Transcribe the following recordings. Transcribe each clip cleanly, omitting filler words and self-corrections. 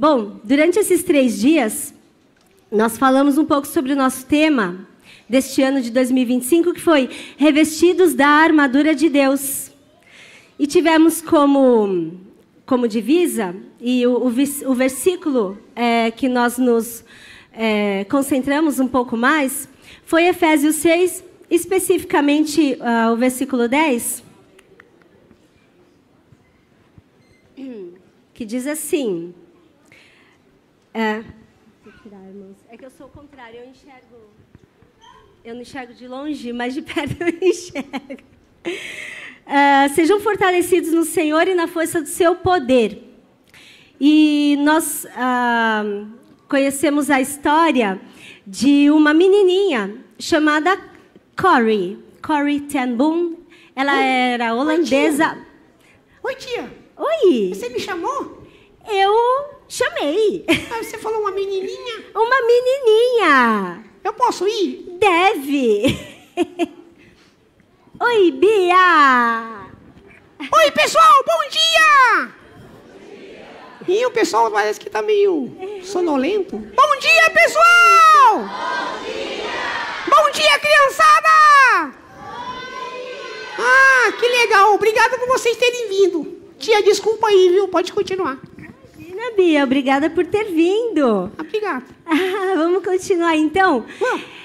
Bom, durante esses 3 dias, nós falamos um pouco sobre o nosso tema deste ano de 2025, que foi Revestidos da Armadura de Deus. E tivemos como divisa, e o versículo que nós nos concentramos um pouco mais, foi Efésios 6, especificamente o versículo 10, que diz assim... É que eu sou o contrário, eu não enxergo de longe, mas de perto eu enxergo. Sejam fortalecidos no Senhor e na força do seu poder. E nós conhecemos a história de uma menininha chamada Corrie ten Boom. Ela era holandesa. Oi, tia. Oi. Você me chamou? Eu chamei. Você falou uma menininha? Uma menininha. Eu posso ir? Deve. Oi, Bia. Oi, pessoal, bom dia! E o pessoal parece que tá meio sonolento. Bom dia, pessoal! Bom dia! Bom dia, criançada! Ah, que legal. Obrigado por vocês terem vindo. Tia, desculpa aí, viu? Pode continuar. Imagina, Bia. Obrigada por ter vindo. Obrigado. Vamos continuar, então?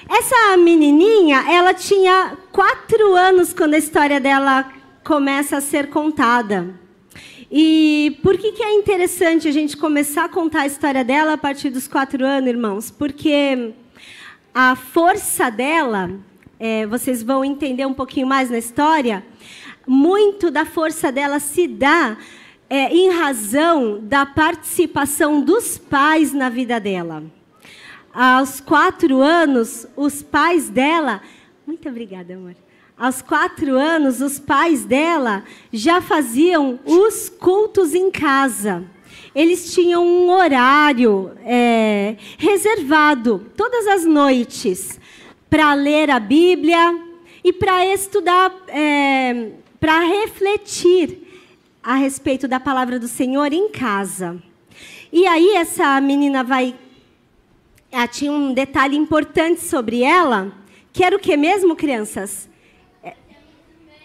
Essa menininha, ela tinha 4 anos quando a história dela começa a ser contada. E por que é interessante a gente começar a contar a história dela a partir dos 4 anos, irmãos? Porque a força dela, vocês vão entender um pouquinho mais na história, muito da força dela se dá em razão da participação dos pais na vida dela. Aos 4 anos, os pais dela... Muito obrigada, amor. Aos 4 anos, os pais dela já faziam os cultos em casa. Eles tinham um horário reservado, todas as noites, para ler a Bíblia e para estudar, para refletir a respeito da palavra do Senhor em casa. E aí essa menina tinha um detalhe importante sobre ela, que era o que mesmo, crianças?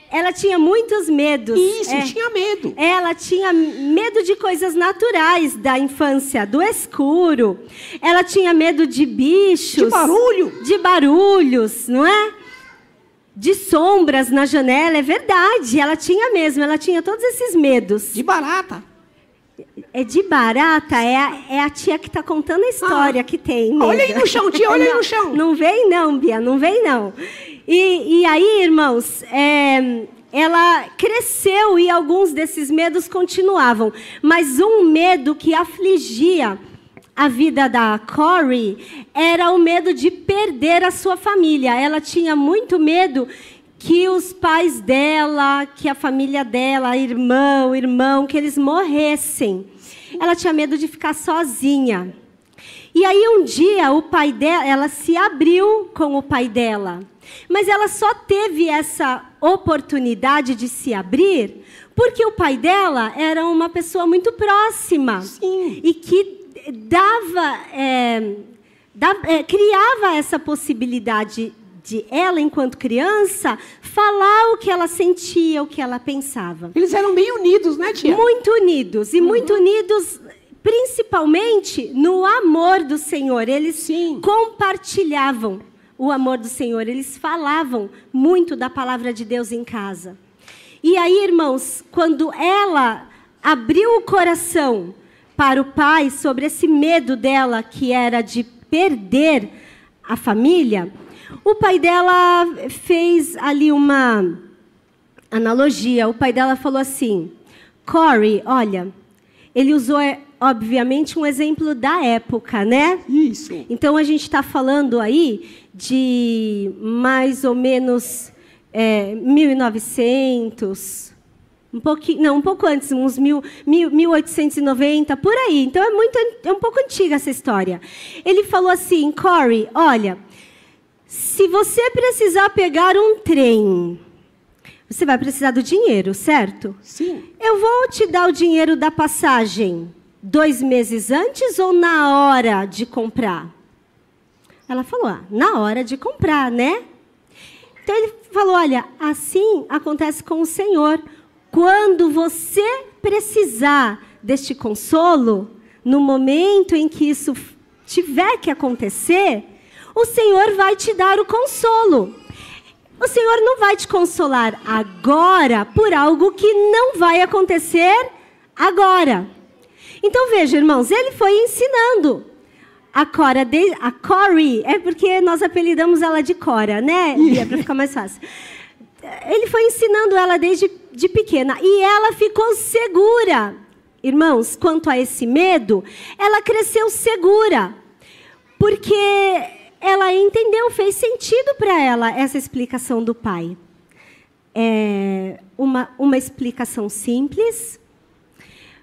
Ela tinha muitos medos. Isso, tinha medo. Ela tinha medo de coisas naturais da infância, do escuro. Ela tinha medo de bichos. De barulho. De barulhos, não é? De sombras na janela, é verdade. Ela tinha mesmo, ela tinha todos esses medos. De barata. De barata, é a tia que está contando a história que tem medo. Olha aí no chão, tia, olha aí no chão. Não vem não, Bia, não vem não. E aí, irmãos, ela cresceu e alguns desses medos continuavam. Mas um medo que afligia a vida da Corrie era o medo de perder a sua família. Ela tinha muito medo que os pais dela, que a família dela, irmão, que eles morressem. Ela tinha medo de ficar sozinha. E aí um dia o pai dela, ela se abriu com o pai dela. Mas ela só teve essa oportunidade de se abrir porque o pai dela era uma pessoa muito próxima. Sim. E que criava essa possibilidade de ela, enquanto criança, falar o que ela sentia, o que ela pensava. Eles eram bem unidos, né, tia? Muito unidos. E muito unidos, principalmente, no amor do Senhor. Eles compartilhavam o amor do Senhor. Eles falavam muito da palavra de Deus em casa. E aí, irmãos, quando ela abriu o coração para o pai sobre esse medo dela, que era de perder a família, o pai dela fez ali uma analogia. O pai dela falou assim: Corrie, olha, ele usou, obviamente, um exemplo da época, né? Isso. Então, a gente está falando aí de mais ou menos 1900, um pouco antes, uns 1890, por aí. Então, é um pouco antiga essa história. Ele falou assim: Corrie, olha, se você precisar pegar um trem, você vai precisar do dinheiro, certo? Sim. Eu vou te dar o dinheiro da passagem 2 meses antes ou na hora de comprar? Ela falou, na hora de comprar, né? Então ele falou, olha, assim acontece com o Senhor. Quando você precisar deste consolo, no momento em que isso tiver que acontecer, o Senhor vai te dar o consolo. O Senhor não vai te consolar agora por algo que não vai acontecer agora. Então veja, irmãos, ele foi ensinando. A Corey, é porque nós apelidamos ela de Cora, né? É para ficar mais fácil. Ele foi ensinando ela desde pequena. E ela ficou segura. Irmãos, quanto a esse medo, ela cresceu segura. Porque ela entendeu, fez sentido para ela essa explicação do pai. É uma explicação simples,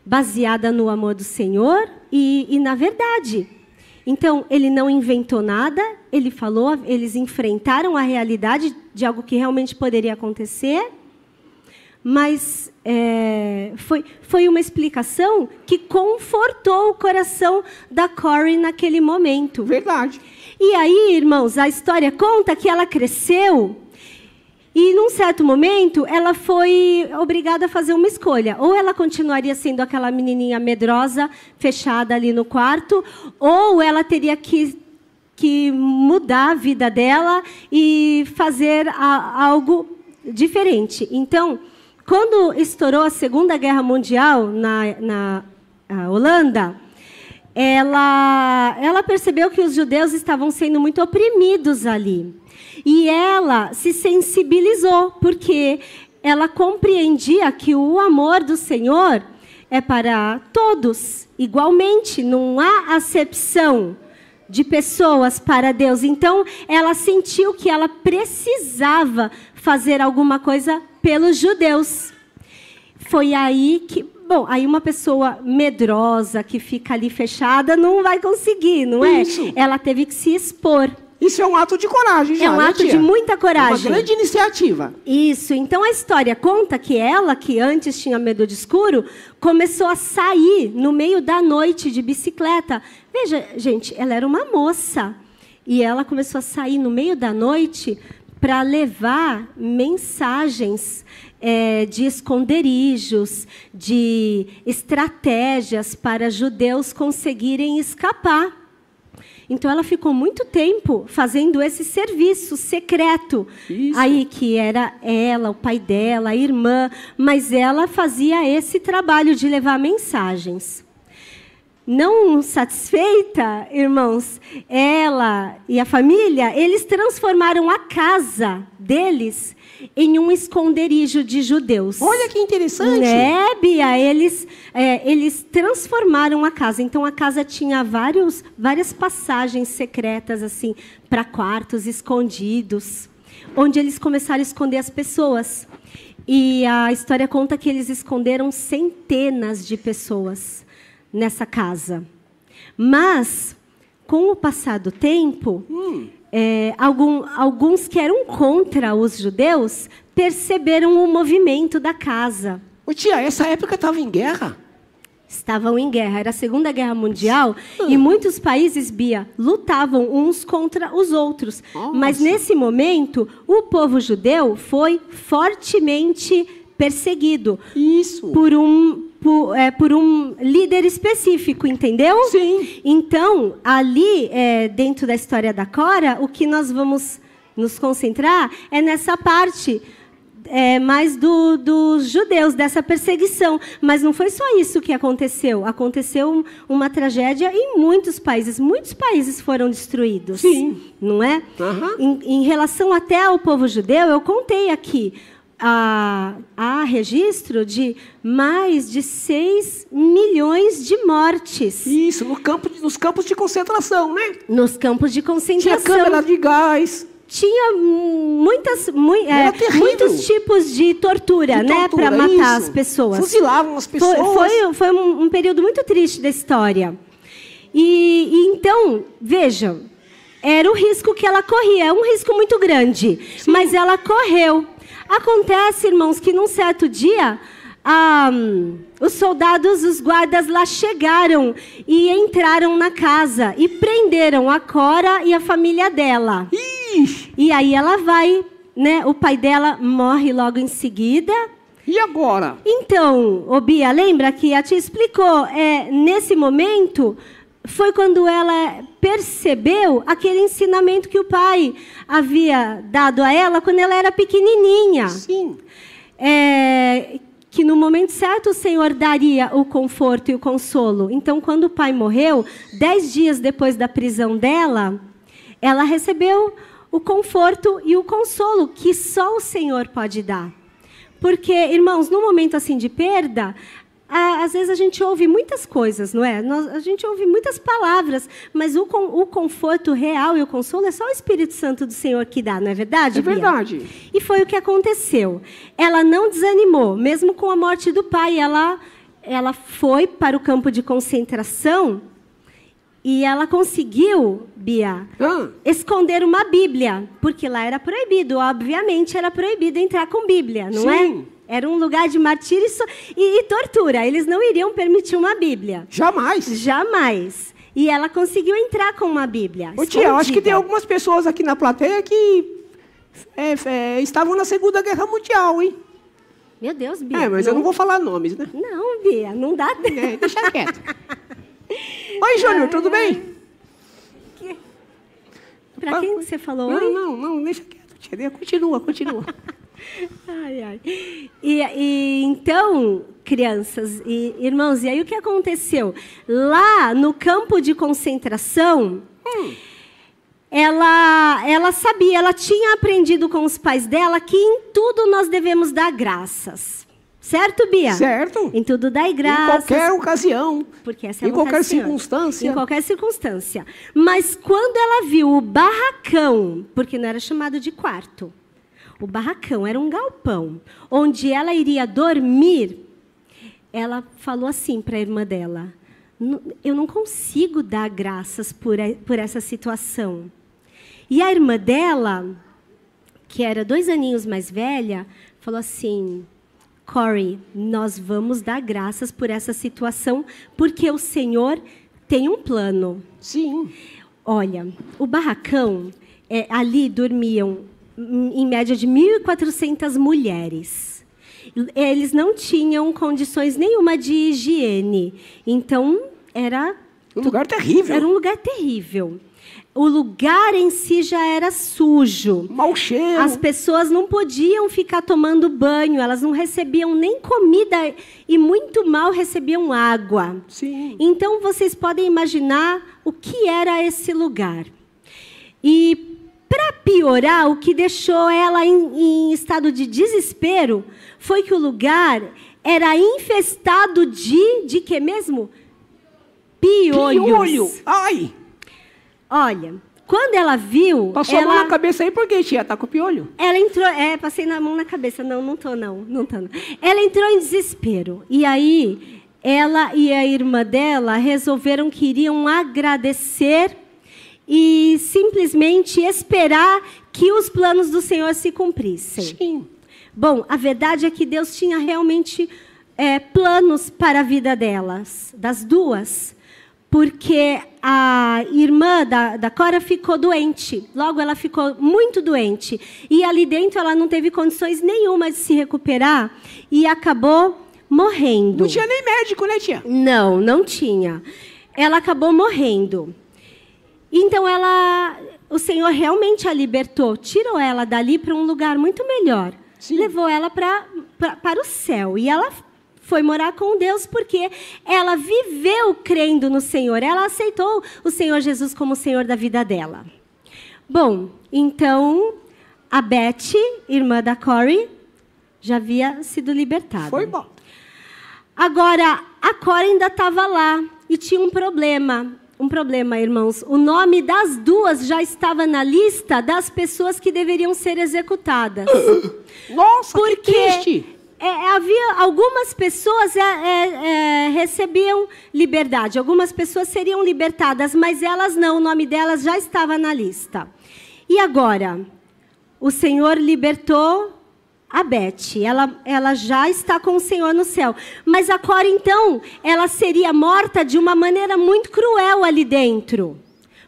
baseada no amor do Senhor e na verdade. Então, ele não inventou nada, ele falou, eles enfrentaram a realidade de algo que realmente poderia acontecer, mas foi uma explicação que confortou o coração da Corey naquele momento. Verdade. E aí, irmãos, a história conta que ela cresceu e, num certo momento, ela foi obrigada a fazer uma escolha. Ou ela continuaria sendo aquela menininha medrosa, fechada ali no quarto, ou ela teria que mudar a vida dela e fazer algo diferente. Então, quando estourou a Segunda Guerra Mundial na Holanda, ela percebeu que os judeus estavam sendo muito oprimidos ali. E ela se sensibilizou, porque ela compreendia que o amor do Senhor é para todos, igualmente, não há acepção de pessoas para Deus. Então, ela sentiu que ela precisava fazer alguma coisa pelos judeus. Foi aí que... Bom, aí uma pessoa medrosa que fica ali fechada não vai conseguir, não é? Isso. Ela teve que se expor. Isso é um ato de coragem, já, é um ato de muita coragem. É uma grande iniciativa. Isso. Então, a história conta que ela, que antes tinha medo de escuro, começou a sair no meio da noite de bicicleta. Veja, gente, ela era uma moça. E ela começou a sair no meio da noite para levar mensagens de esconderijos, de estratégias para judeus conseguirem escapar. Então, ela ficou muito tempo fazendo esse serviço secreto. Isso. Aí, que era ela, o pai dela, a irmã, mas ela fazia esse trabalho de levar mensagens. Não satisfeita, irmãos, ela e a família, eles transformaram a casa deles em um esconderijo de judeus. Olha que interessante. Né, Bia? Eles transformaram a casa. Então, a casa tinha várias passagens secretas, assim, para quartos escondidos, onde eles começaram a esconder as pessoas. E a história conta que eles esconderam centenas de pessoas nessa casa. Mas, com o passar do tempo, alguns que eram contra os judeus perceberam o movimento da casa. Ô tia, essa época estava em guerra? Estavam em guerra. Era a Segunda Guerra Mundial e muitos países, Bia, lutavam uns contra os outros. Nossa. Mas, nesse momento, o povo judeu foi fortemente perseguido. Isso. Por um líder específico, entendeu? Sim. Então, ali, dentro da história da Cora, o que nós vamos nos concentrar é nessa parte mais dos judeus, dessa perseguição. Mas não foi só isso que aconteceu. Aconteceu uma tragédia em muitos países. Muitos países foram destruídos. Sim. Não é? Uhum. Em relação até ao povo judeu, eu contei aqui. Há registro de mais de 6 milhões de mortes. Isso, nos campos de concentração, né? Nos campos de concentração. Tinha câmera de gás. Tinha muitos tipos de tortura, né, para matar as pessoas. Fuzilavam as pessoas. Foi um período muito triste da história. E então, vejam, era o risco que ela corria. É um risco muito grande, sim, mas ela correu. Acontece, irmãos, que num certo dia os soldados, os guardas lá chegaram e entraram na casa e prenderam a Cora e a família dela. Ixi. E aí ela vai, né? O pai dela morre logo em seguida. E agora? Então, Bia, lembra que a tia explicou, nesse momento, foi quando ela percebeu aquele ensinamento que o pai havia dado a ela quando ela era pequenininha. Sim. Que no momento certo o Senhor daria o conforto e o consolo. Então, quando o pai morreu, 10 dias depois da prisão dela, ela recebeu o conforto e o consolo que só o Senhor pode dar. Porque, irmãos, no momento assim de perda, às vezes a gente ouve muitas coisas, não é? A gente ouve muitas palavras, mas o conforto real e o consolo é só o Espírito Santo do Senhor que dá, não é verdade, É Bia? verdade. E foi o que aconteceu. Ela não desanimou, mesmo com a morte do pai. Ela foi para o campo de concentração e ela conseguiu, Bia, esconder uma Bíblia, porque lá era proibido, obviamente era proibido entrar com Bíblia, não Sim. é? Era um lugar de martírio e tortura. Eles não iriam permitir uma Bíblia. Jamais. Jamais. E ela conseguiu entrar com uma Bíblia. Ô, tia, eu acho que tem algumas pessoas aqui na plateia que estavam na Segunda Guerra Mundial, hein? Meu Deus, Bia. Mas eu não vou falar nomes, né? Não, Bia, não dá tempo. Deixa quieto. Oi, Júnior, tudo bem? Para quem você falou oi? Não, deixa quieto, tia. Continua. Ai. E então, crianças e irmãos, e aí o que aconteceu? Lá no campo de concentração, ela sabia, ela tinha aprendido com os pais dela que em tudo nós devemos dar graças. Certo, Bia? Certo. Em tudo dai graças. Em qualquer ocasião. Porque essa é em qualquer circunstância. Em qualquer circunstância. Mas quando ela viu o barracão, porque não era chamado de quarto, o barracão era um galpão, onde ela iria dormir, ela falou assim para a irmã dela: eu não consigo dar graças por essa situação. E a irmã dela, que era 2 aninhos mais velha, falou assim: Corey, nós vamos dar graças por essa situação, porque o Senhor tem um plano. Sim. Olha, o barracão, ali dormiam, em média, de 1.400 mulheres. Eles não tinham condições nenhuma de higiene. Então, era... Um lugar terrível. Era um lugar terrível. O lugar em si já era sujo. Mau cheiro. As pessoas não podiam ficar tomando banho, elas não recebiam nem comida e muito mal recebiam água. Sim. Então, vocês podem imaginar o que era esse lugar. E, para piorar, o que deixou ela em estado de desespero foi que o lugar era infestado de quê mesmo? Piolhos. Piolho. Ai! Olha, quando ela viu... Passou a mão na cabeça aí, por quê, tia? Tá com piolho? Ela entrou... passei na mão na cabeça. Não tô. Ela entrou em desespero. E aí, ela e a irmã dela resolveram que iriam agradecer e simplesmente esperar que os planos do Senhor se cumprissem. Sim. Bom, a verdade é que Deus tinha realmente planos para a vida delas, das duas, porque a irmã da Cora ficou doente. Logo, ela ficou muito doente. E ali dentro, ela não teve condições nenhuma de se recuperar e acabou morrendo. Não tinha nem médico, né, tia? Não tinha. Ela acabou morrendo. Então, o Senhor realmente a libertou, tirou ela dali para um lugar muito melhor. Sim. Levou ela para o céu. E ela foi morar com Deus porque ela viveu crendo no Senhor. Ela aceitou o Senhor Jesus como o Senhor da vida dela. Bom, então, a Beth, irmã da Corey, já havia sido libertada. Foi bom. Agora, a Cora ainda estava lá e tinha um problema. Um problema, irmãos. O nome das duas já estava na lista das pessoas que deveriam ser executadas. Nossa, porque que triste! Havia algumas pessoas recebiam liberdade, algumas pessoas seriam libertadas, mas elas não, o nome delas já estava na lista. E agora? O Senhor libertou a Beth, ela já está com o Senhor no céu. Mas a Cora, então, ela seria morta de uma maneira muito cruel ali dentro.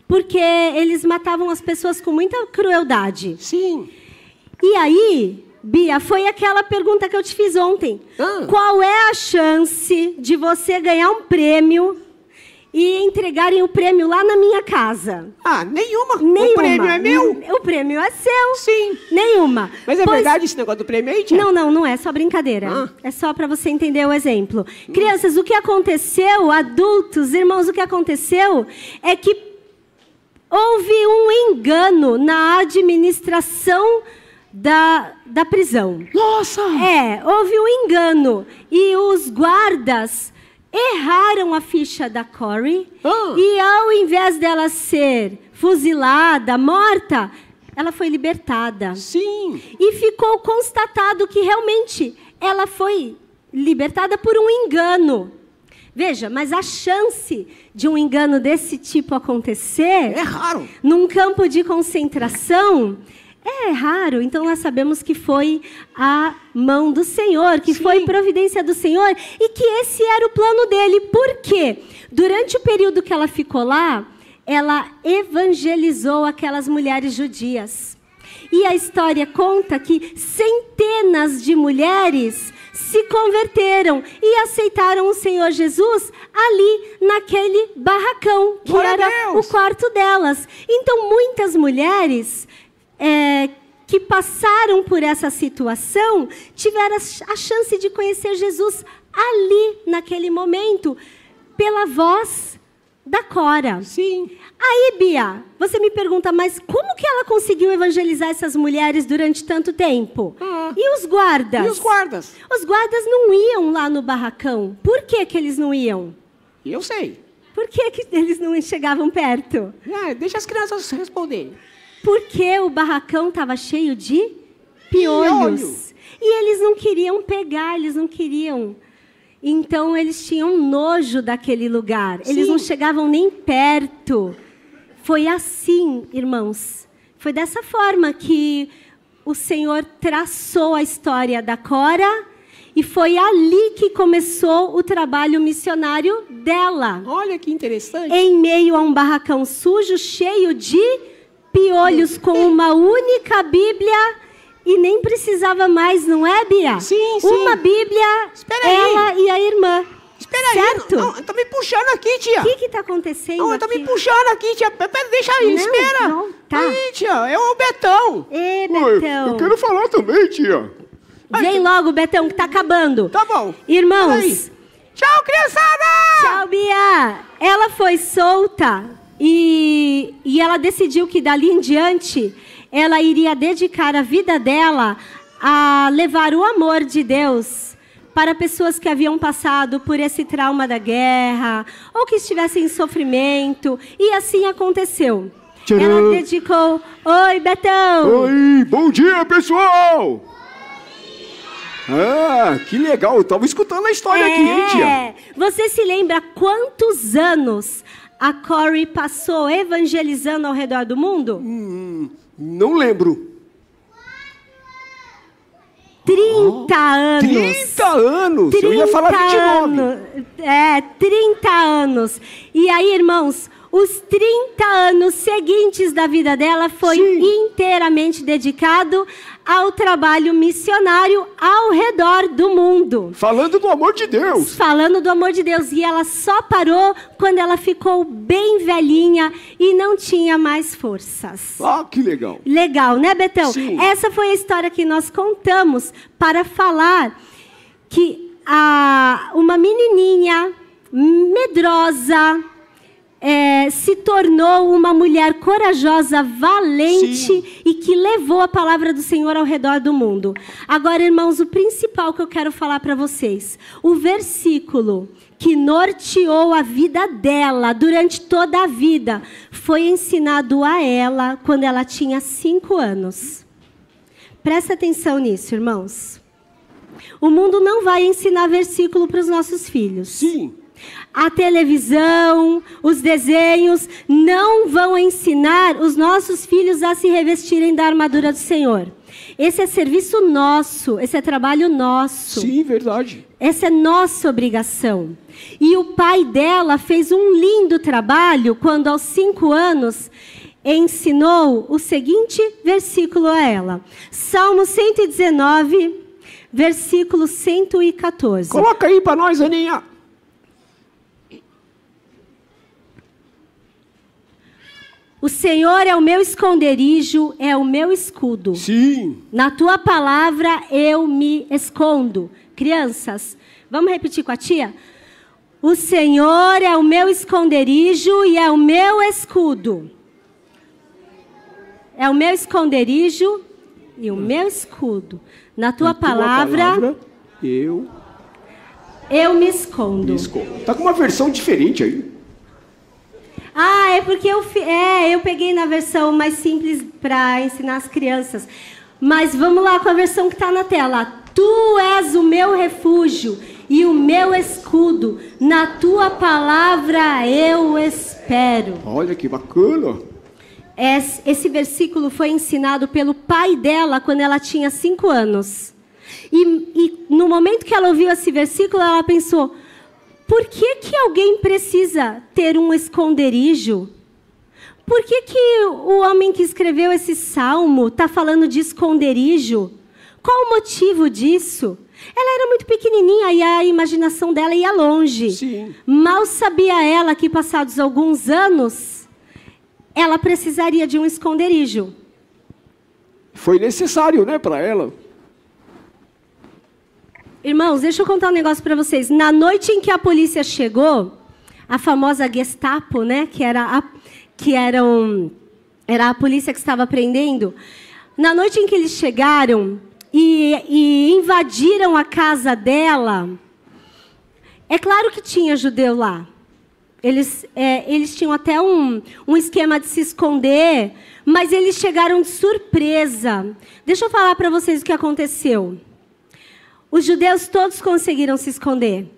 Porque eles matavam as pessoas com muita crueldade. Sim. E aí, Bia, foi aquela pergunta que eu te fiz ontem. Qual é a chance de você ganhar um prêmio e entregarem o prêmio lá na minha casa? Nenhuma. O prêmio é meu? O prêmio é seu. Sim. Nenhuma. Mas é verdade esse negócio do prêmio aí, tia? Não é só brincadeira. É só para você entender o exemplo. Crianças, o que aconteceu, adultos, irmãos, o que aconteceu é que houve um engano na administração da prisão. Nossa! Houve um engano. E os guardas erraram a ficha da Corey. E ao invés dela ser fuzilada, morta, ela foi libertada. Sim. E ficou constatado que realmente ela foi libertada por um engano. Veja, mas a chance de um engano desse tipo acontecer... é raro. Num campo de concentração... é raro. Então, nós sabemos que foi a mão do Senhor, que foi providência do Senhor, e que esse era o plano dele. Por quê? Durante o período que ela ficou lá, ela evangelizou aquelas mulheres judias. E a história conta que centenas de mulheres se converteram e aceitaram o Senhor Jesus ali naquele barracão, que era o quarto delas. Então, muitas mulheres... que passaram por essa situação, tiveram a chance de conhecer Jesus ali, naquele momento, pela voz da Cora. Sim. Aí, Bia, você me pergunta, mas como que ela conseguiu evangelizar essas mulheres durante tanto tempo? E os guardas? E os guardas? Os guardas não iam lá no barracão. Por que que eles não iam? Eu sei. Por que que eles não chegavam perto? Deixa as crianças responderem. Porque o barracão estava cheio de piolhos. E eles não queriam pegar, eles não queriam. Então, eles tinham nojo daquele lugar. Eles não chegavam nem perto. Foi assim, irmãos. Foi dessa forma que o Senhor traçou a história da Cora. E foi ali que começou o trabalho missionário dela. Olha que interessante. Em meio a um barracão sujo, cheio de... piolhos, com uma única Bíblia, e nem precisava mais, não é, Bia? Sim. Uma Bíblia, ela e a irmã. Espera certo? aí. Não, tá me puxando aqui, tia. O que está acontecendo? Não, tá me puxando aqui, tia. Deixa aí, espera. Não, tá. Aí, tia, é o Betão. Betão. Eu quero falar também, tia. Vem logo, Betão, que tá acabando. Tá bom. Irmãos. Tchau, criançada. Tchau, Bia. Ela foi solta. E ela decidiu que dali em diante ela iria dedicar a vida dela a levar o amor de Deus para pessoas que haviam passado por esse trauma da guerra ou que estivessem em sofrimento. E assim aconteceu. Tcharam. Ela dedicou... Oi, Betão! Oi, bom dia, pessoal! Que legal, eu tava escutando a história aqui, hein, tia? Você se lembra quantos anos a Corey passou evangelizando ao redor do mundo? Não lembro. 30 anos. 30 anos? 30 eu ia falar 29. 30 anos. E aí, irmãos, os 30 anos seguintes da vida dela foi inteiramente dedicado ao trabalho missionário ao redor do mundo. Falando do amor de Deus. Falando do amor de Deus. E ela só parou quando ela ficou bem velhinha e não tinha mais forças. Que legal. Legal, né, Betão? Sim. Essa foi a história que nós contamos para falar que uma menininha medrosa se tornou uma mulher corajosa, valente e que levou a palavra do Senhor ao redor do mundo. Agora, irmãos, o principal que eu quero falar para vocês, o versículo que norteou a vida dela durante toda a vida, foi ensinado a ela quando ela tinha 5 anos. Presta atenção nisso, irmãos. O mundo não vai ensinar versículo para os nossos filhos. Sim. A televisão, os desenhos não vão ensinar os nossos filhos a se revestirem da armadura do Senhor. Esse é serviço nosso, esse é trabalho nosso. Sim, verdade. Essa é nossa obrigação. E o pai dela fez um lindo trabalho quando, aos 5 anos, ensinou o seguinte versículo a ela. Salmo 119, versículo 114. Coloca aí para nós, Aninha. O Senhor é o meu esconderijo, é o meu escudo. Sim. Na tua palavra eu me escondo. Crianças, vamos repetir com a tia? O Senhor é o meu esconderijo e é o meu escudo. É o meu esconderijo e o meu escudo. Na tua palavra eu me escondo. Tá com uma versão diferente aí. Ah, é porque eu peguei na versão mais simples para ensinar as crianças. Mas vamos lá com a versão que está na tela. Tu és o meu refúgio e o meu escudo. Na tua palavra eu espero. Olha que bacana. Esse versículo foi ensinado pelo pai dela quando ela tinha 5 anos. E no momento que ela ouviu esse versículo, ela pensou... Por que alguém precisa ter um esconderijo? Por que o homem que escreveu esse salmo está falando de esconderijo? Qual o motivo disso? Ela era muito pequenininha e a imaginação dela ia longe. Sim. Mal sabia ela que, passados alguns anos, ela precisaria de um esconderijo. Foi necessário, né, para ela. Irmãos, deixa eu contar um negócio para vocês. Na noite em que a polícia chegou, a famosa Gestapo, né, que era a polícia que estava prendendo, na noite em que eles chegaram e invadiram a casa dela, é claro que tinha judeu lá. Eles tinham até um esquema de se esconder, mas eles chegaram de surpresa. Deixa eu falar para vocês o que aconteceu. Os judeus todos conseguiram se esconder.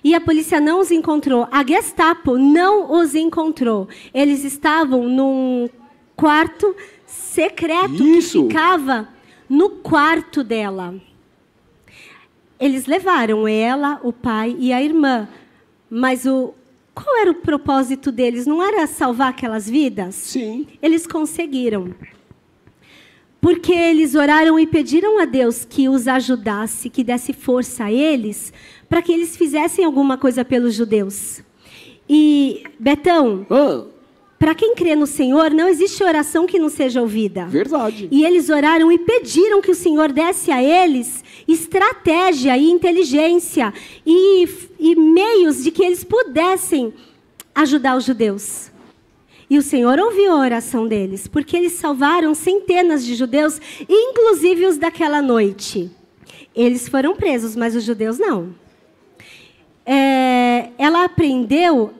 E a polícia não os encontrou. A Gestapo não os encontrou. Eles estavam num quarto secreto que ficava no quarto dela. Eles levaram ela, o pai e a irmã. Mas qual era o propósito deles? Não era salvar aquelas vidas? Sim. Eles conseguiram. Porque eles oraram e pediram a Deus que os ajudasse, que desse força a eles, para que eles fizessem alguma coisa pelos judeus. E, Betão, para quem crê no Senhor, não existe oração que não seja ouvida. Verdade. E eles oraram e pediram que o Senhor desse a eles estratégia e inteligência e meios de que eles pudessem ajudar os judeus. E o Senhor ouviu a oração deles, porque eles salvaram centenas de judeus, inclusive os daquela noite. Eles foram presos, mas os judeus não. Ela aprendeu,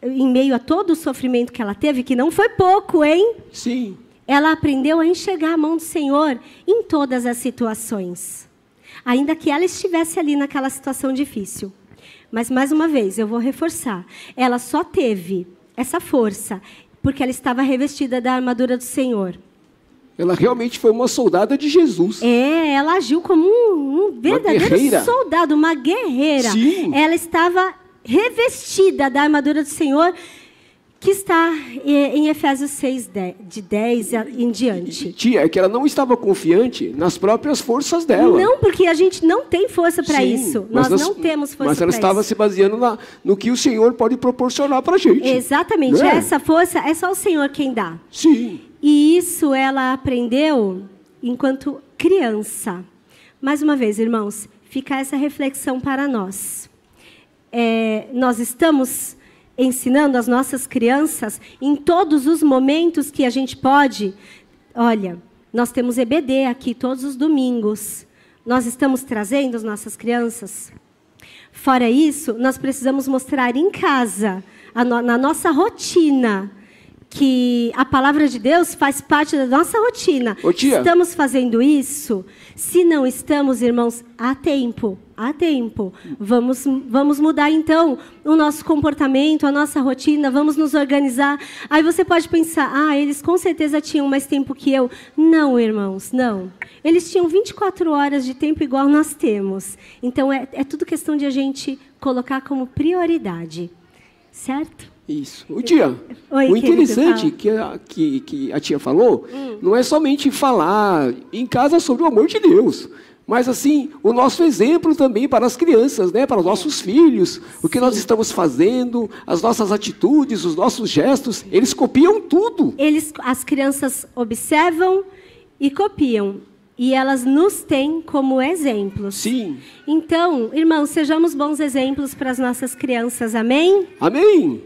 em meio a todo o sofrimento que ela teve, que não foi pouco, hein? Sim. Ela aprendeu a enxergar a mão do Senhor em todas as situações. Ainda que ela estivesse ali naquela situação difícil. Mas, mais uma vez, eu vou reforçar. Ela só teve essa força, porque ela estava revestida da armadura do Senhor. Ela realmente foi uma soldada de Jesus. Ela agiu como um verdadeiro soldado, uma guerreira. Sim. Ela estava revestida da armadura do Senhor, que está em Efésios 6, de 10 em diante. Tia, é que ela não estava confiante nas próprias forças dela. Não, porque a gente não tem força para isso. Nós não temos força para isso. Mas ela estava se baseando no que o Senhor pode proporcionar para a gente. Exatamente. Essa força é só o Senhor quem dá. Sim. E isso ela aprendeu enquanto criança. Mais uma vez, irmãos, fica essa reflexão para nós. Nós estamos ensinando as nossas crianças em todos os momentos que a gente pode. Olha, nós temos EBD aqui todos os domingos. Nós estamos trazendo as nossas crianças. Fora isso, nós precisamos mostrar em casa, na nossa rotina, que a palavra de Deus faz parte da nossa rotina. Ô, tia. Estamos fazendo isso? Se não estamos, irmãos, há tempo Há tempo. Vamos mudar, então, o nosso comportamento, a nossa rotina, vamos nos organizar. Aí você pode pensar, eles com certeza tinham mais tempo que eu. Não, irmãos, não. Eles tinham 24 horas de tempo igual nós temos. Então, é tudo questão de a gente colocar como prioridade. Certo? Isso. O tia, Oi, o interessante que a tia falou, não é somente falar em casa sobre o amor de Deus, mas assim, o nosso exemplo também para as crianças, né? Para os nossos filhos, o que nós estamos fazendo, as nossas atitudes, os nossos gestos, eles copiam tudo. As crianças observam e copiam. E elas nos têm como exemplos. Sim. Então, irmãos, sejamos bons exemplos para as nossas crianças. Amém? Amém.